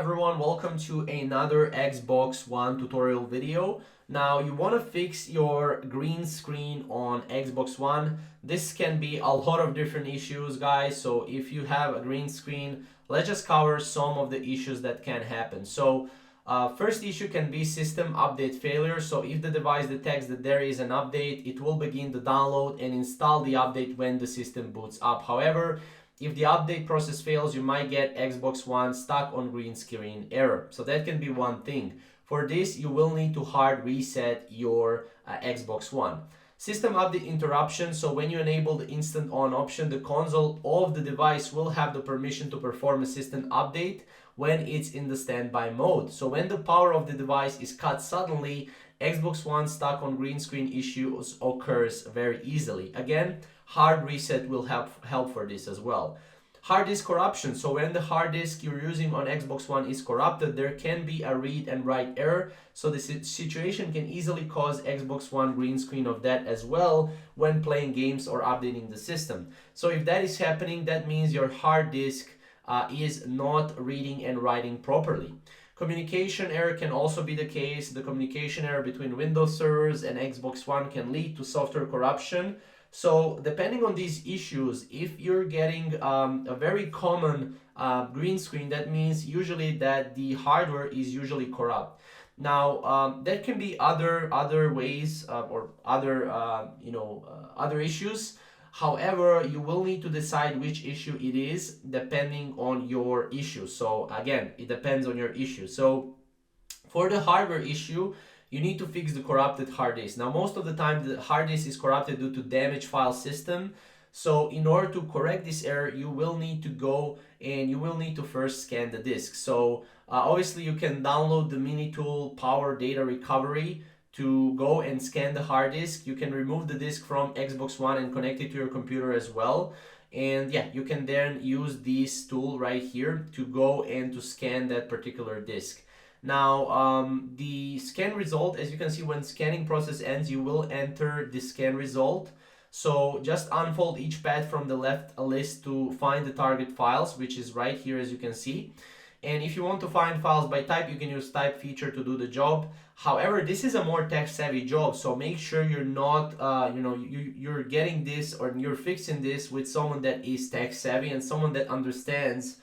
everyone, welcome to another Xbox One tutorial video. Now you want to fix your green screen on Xbox One. This can be a lot of different issues, guys, so if you have a green screen, let's just cover some of the issues that can happen. First issue can be system update failure. So if the device detects that there is an update, it will begin to download and install the update when the system boots up. However, if the update process fails, you might get Xbox One stuck on green screen error. So that can be one thing. For this, you will need to hard reset your Xbox One. System update interruption. So when you enable the instant on option, the console of the device will have the permission to perform a system update when it's in the standby mode. So when the power of the device is cut suddenly, Xbox One stuck on green screen issues occurs very easily. Again, hard reset will help for this as well. Hard disk corruption. So when the hard disk you're using on Xbox One is corrupted, there can be a read and write error. So this situation can easily cause Xbox One green screen of that as well when playing games or updating the system. So if that is happening, that means your hard disk is not reading and writing properly. Communication error can also be the case. The communication error between Windows servers and Xbox One can lead to software corruption. So depending on these issues, if you're getting a very common green screen, that means usually that the hardware is usually corrupt. Now there can be other ways or other issues. However, you will need to decide which issue it is depending on your issue. So again, it depends on your issue. So for the hardware issue, you need to fix the corrupted hard disk. Now, most of the time, the hard disk is corrupted due to damaged file system. So in order to correct this error, you will need to go and you will need to first scan the disk. So obviously, you can download the mini tool Power Data Recovery to go and scan the hard disk. You can remove the disk from Xbox One and connect it to your computer as well. And yeah, you can then use this tool right here to go and to scan that particular disk. Now, the scan result, as you can see, when scanning process ends, you will enter the scan result. So just unfold each path from the left list to find the target files, which is right here, as you can see. And if you want to find files by type, you can use type feature to do the job. However, this is a more tech-savvy job, so make sure you're not, you're getting this or you're fixing this with someone that is tech-savvy and someone that understands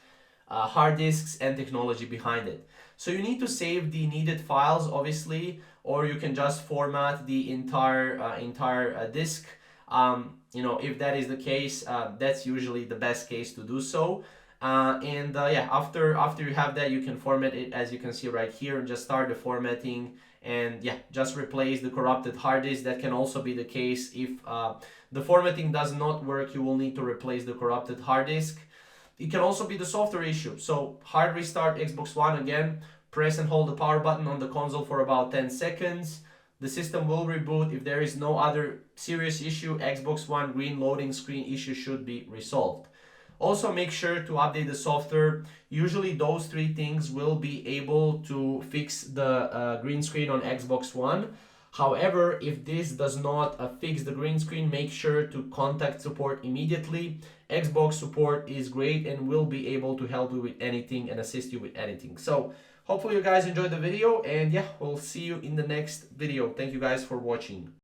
hard disks and technology behind it. So you need to save the needed files, obviously, or you can just format the entire disk. If that is the case, that's usually the best case to do so. After you have that, you can format it as you can see right here and just start the formatting and just replace the corrupted hard disk. That can also be the case if the formatting does not work. You will need to replace the corrupted hard disk. It can also be the software issue. So hard restart Xbox One again, press and hold the power button on the console for about 10 seconds. The system will reboot. If there is no other serious issue, Xbox One green loading screen issue should be resolved. Also, make sure to update the software. Usually those three things will be able to fix the green screen on Xbox One. However, if this does not fix the green screen, make sure to contact support immediately. Xbox support is great and will be able to help you with anything and assist you with anything. So hopefully you guys enjoyed the video, and we'll see you in the next video. Thank you guys for watching.